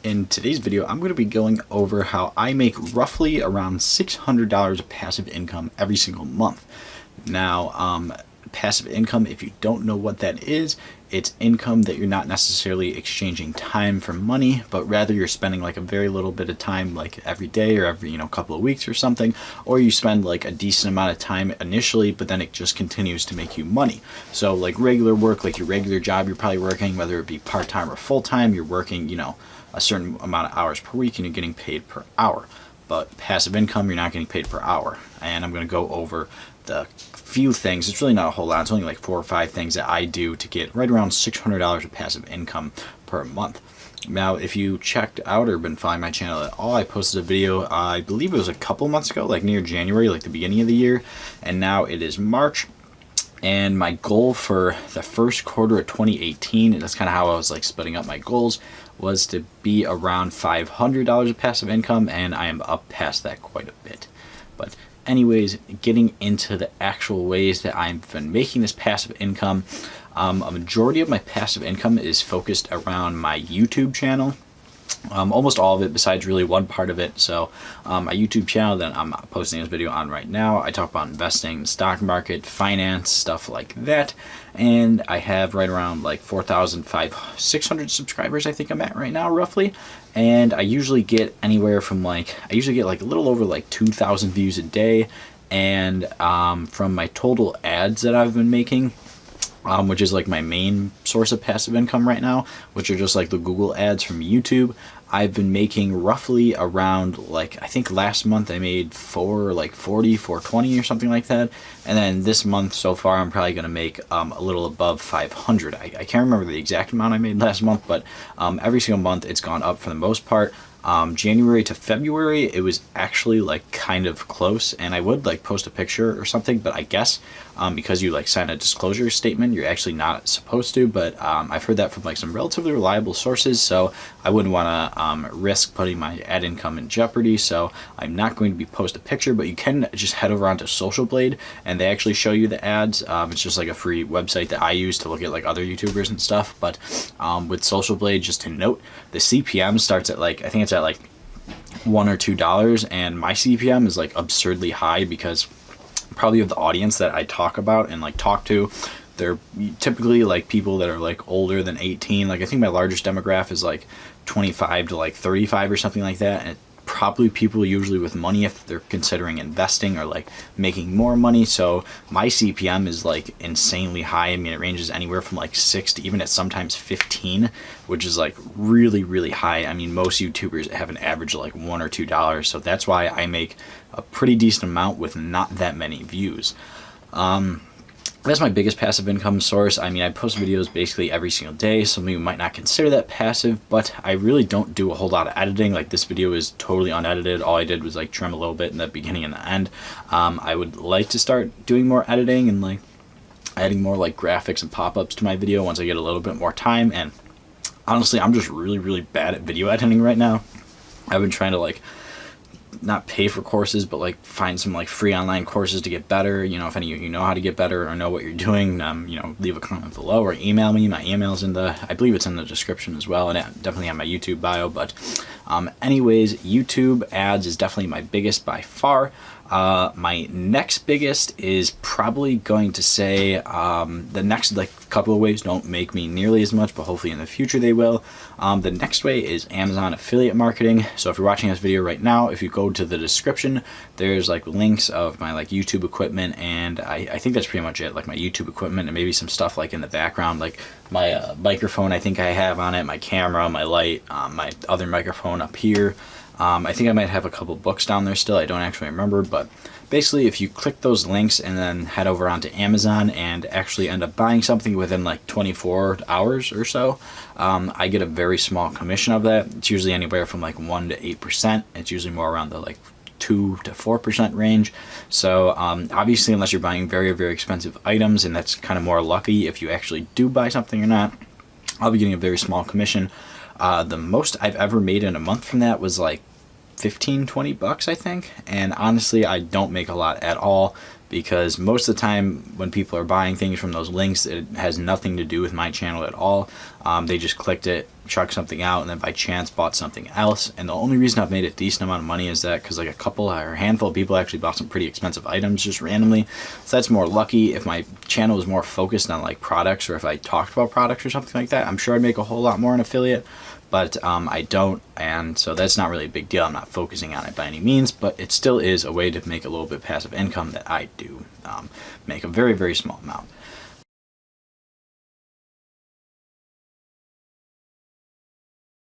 In today's video, I'm going to be going over how I make roughly around $600 of passive income every single month. Now, passive income, if you don't know what that is, it's income that you're not necessarily exchanging time for money, but rather you're spending like a very little bit of time, like every day or every couple of weeks or something, or you spend like a decent amount of time initially, but then it just continues to make you money. So like regular work, like your regular job you're probably working, whether it be part-time or full-time, you're working a certain amount of hours per week and you're getting paid per hour. But passive income, you're not getting paid per hour. And I'm going to go over the few things. It's really not a whole lot. It's only like 4 or 5 things that I do to get right around $600 of passive income per month. Now, if you checked out or been following my channel at all, I posted a video, I believe it was a couple months ago, like near January, like the beginning of the year. And now it is March. And my goal for the first quarter of 2018, and that's kind of how I was like splitting up my goals, was to be around $500 of passive income, and I am up past that quite a bit. But anyways, getting into the actual ways that I've been making this passive income, a majority of my passive income is focused around my YouTube channel. Almost all of it, besides really one part of it. So my YouTube channel that I'm posting this video on right now, I talk about investing, stock market, finance, stuff like that. And I have right around like 4,600 subscribers, I think I'm at right now, roughly. And I usually get anywhere from like a little over like 2,000 views a day. And from my total ads that I've been making, which is like my main source of passive income right now, which are just like the Google ads from YouTube, I've been making roughly around, like, I think last month I made 420 or something like that. And then this month so far I'm probably going to make a little above 500. I can't remember the exact amount I made last month, but every single month it's gone up for the most part. January to February, it was actually like kind of close, and I would like post a picture or something, but I guess because you like sign a disclosure statement, you're actually not supposed to. But I've heard that from like some relatively reliable sources, so I wouldn't want to risk putting my ad income in jeopardy. So I'm not going to be post a picture, but you can just head over onto Social Blade, and they actually show you the ads. It's just like a free website that I use to look at like other YouTubers and stuff. But with Social Blade, just to note, the CPM starts at like, I think it's at like $1 or $2, and my CPM is like absurdly high because probably of the audience that I talk about and like talk to, they're typically like people that are like older than 18. Like I think my largest demographic is like 25 to like 35 or something like that, and probably people usually with money if they're considering investing or like making more money. So my CPM is like insanely high. I mean, it ranges anywhere from like 6 to even at sometimes 15, which is like really, really high. I mean, most YouTubers have an average of like $1 or $2. So that's why I make a pretty decent amount with not that many views. That's my biggest passive income source. I mean, I post videos basically every single day. Some of you might not consider that passive, but I really don't do a whole lot of editing. Like this video is totally unedited. All I did was like trim a little bit in the beginning and the end. I would like to start doing more editing and like adding more like graphics and pop-ups to my video once I get a little bit more time. And honestly, I'm just really, really bad at video editing right now. I've been trying to like not pay for courses, but like find some like free online courses to get better. If any of you know how to get better or know what you're doing, leave a comment below or email me. My email's I believe it's in the description as well, and definitely on my YouTube bio. But anyways, YouTube ads is definitely my biggest by far. My next biggest is probably going to say the next like couple of ways don't make me nearly as much, but hopefully in the future they will. The next way is Amazon affiliate marketing. So if you're watching this video right now, if you go to the description, there's like links of my like YouTube equipment, and I think that's pretty much it. Like my YouTube equipment and maybe some stuff like in the background, like my microphone I think I have on it, my camera, my light, my other microphone up here. I think I might have a couple books down there still. I don't actually remember, but basically if you click those links and then head over onto Amazon and actually end up buying something within like 24 hours or so, I get a very small commission of that. It's usually anywhere from like 1 to 8%. It's usually more around the like 2 to 4% range. So obviously unless you're buying very, very expensive items, and that's kind of more lucky if you actually do buy something or not, I'll be getting a very small commission. The most I've ever made in a month from that was like 15-20 bucks, I think. And honestly, I don't make a lot at all because most of the time when people are buying things from those links, it has nothing to do with my channel at all. They just clicked it check something out and then by chance bought something else. And the only reason I've made a decent amount of money is that because like a couple or a handful of people actually bought some pretty expensive items just randomly. So that's more lucky. If my channel was more focused on like products, or if I talked about products or something like that, I'm sure I'd make a whole lot more in affiliate. But I don't, and so that's not really a big deal. I'm not focusing on it by any means, but it still is a way to make a little bit of passive income that I do make a very, very small amount.